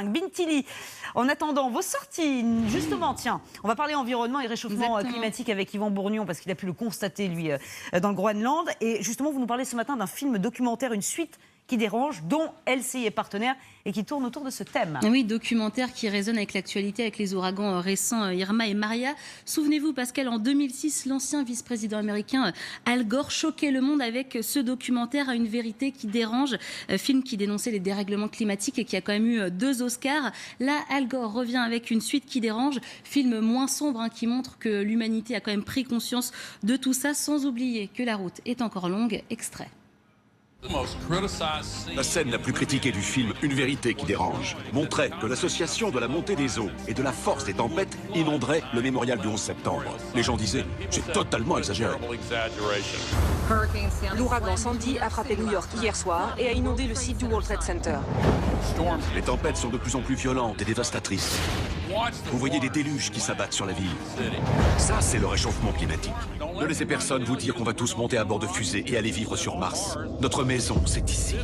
5. Bintili, en attendant vos sorties, justement, tiens, on va parler environnement et réchauffement climatique avec Yvan Bourgnon, parce qu'il a pu le constater, lui, dans le Groenland. Et justement, vous nous parlez ce matin d'un film documentaire, une suite qui dérange, dont LCI est partenaire et qui tourne autour de ce thème. Oui, documentaire qui résonne avec l'actualité, avec les ouragans récents Irma et Maria. Souvenez-vous, Pascal, en 2006, l'ancien vice-président américain Al Gore choquait le monde avec ce documentaire à une vérité qui dérange, film qui dénonçait les dérèglements climatiques et qui a quand même eu 2 Oscars. Là, Al Gore revient avec une suite qui dérange, film moins sombre qui montre que l'humanité a quand même pris conscience de tout ça, sans oublier que la route est encore longue. Extrait. La scène la plus critiquée du film, Une vérité qui dérange, montrait que l'association de la montée des eaux et de la force des tempêtes inonderait le mémorial du 11 septembre. Les gens disaient, c'est totalement exagéré. L'ouragan Sandy a frappé New York hier soir et a inondé le site du World Trade Center. Les tempêtes sont de plus en plus violentes et dévastatrices. Vous voyez des déluges qui s'abattent sur la ville. Ça, c'est le réchauffement climatique. Ne laissez personne vous dire qu'on va tous monter à bord de fusées et aller vivre sur Mars. Notre maison, c'est ici.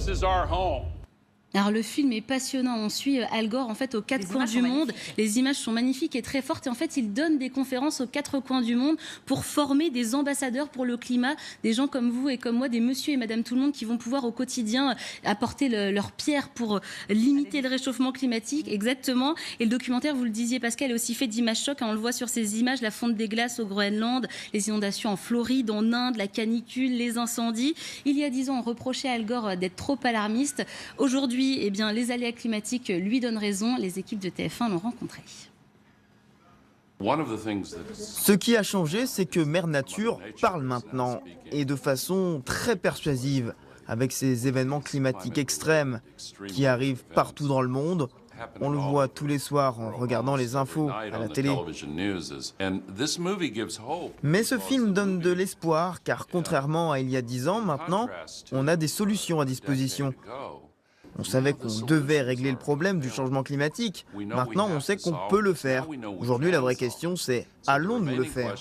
Alors le film est passionnant, on suit Al Gore en fait aux 4 coins du monde. Les images sont magnifiques et très fortes et en fait il donne des conférences aux 4 coins du monde pour former des ambassadeurs pour le climat, des gens comme vous et comme moi, des monsieur et madame tout le monde qui vont pouvoir au quotidien apporter leur pierre pour limiter le réchauffement climatique, exactement. Et le documentaire, vous le disiez Pascal, est aussi fait d'images chocs, on le voit sur ces images, la fonte des glaces au Groenland, les inondations en Floride, en Inde, la canicule, les incendies. Il y a 10 ans, on reprochait à Al Gore d'être trop alarmiste. Aujourd'hui, eh bien, les aléas climatiques lui donnent raison. Les équipes de TF1 l'ont rencontré. Ce qui a changé, c'est que Mère Nature parle maintenant, et de façon très persuasive, avec ces événements climatiques extrêmes qui arrivent partout dans le monde. On le voit tous les soirs en regardant les infos à la télé. Mais ce film donne de l'espoir, car contrairement à il y a 10 ans, maintenant, on a des solutions à disposition. On savait qu'on devait régler le problème du changement climatique. Maintenant, on sait qu'on peut le faire. Aujourd'hui, la vraie question, c'est allons-nous le faire ?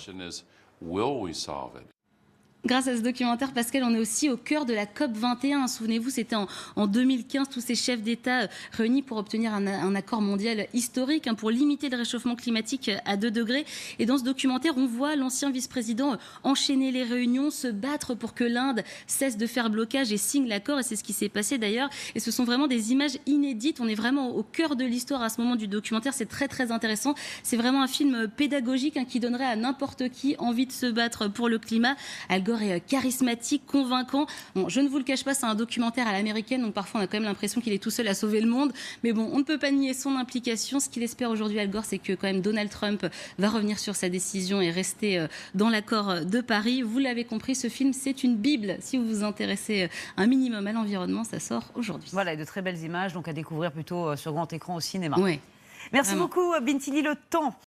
Grâce à ce documentaire, Pascal, on est aussi au cœur de la COP21. Souvenez-vous, c'était en 2015, tous ces chefs d'État réunis pour obtenir un accord mondial historique pour limiter le réchauffement climatique à 2 degrés. Et dans ce documentaire, on voit l'ancien vice-président enchaîner les réunions, se battre pour que l'Inde cesse de faire blocage et signe l'accord. Et c'est ce qui s'est passé d'ailleurs. Et ce sont vraiment des images inédites. On est vraiment au cœur de l'histoire à ce moment du documentaire. C'est très, très intéressant. C'est vraiment un film pédagogique qui donnerait à n'importe qui envie de se battre pour le climat. Al Gore est charismatique, convaincant. Bon, je ne vous le cache pas, c'est un documentaire à l'américaine, donc parfois on a quand même l'impression qu'il est tout seul à sauver le monde. Mais bon, on ne peut pas nier son implication. Ce qu'il espère aujourd'hui, Al Gore, c'est que quand même Donald Trump va revenir sur sa décision et rester dans l'accord de Paris. Vous l'avez compris, ce film, c'est une bible. Si vous vous intéressez un minimum à l'environnement, ça sort aujourd'hui. Voilà, et de très belles images, donc à découvrir plutôt sur grand écran au cinéma. Ouais, Merci vraiment beaucoup, Bintili. Le temps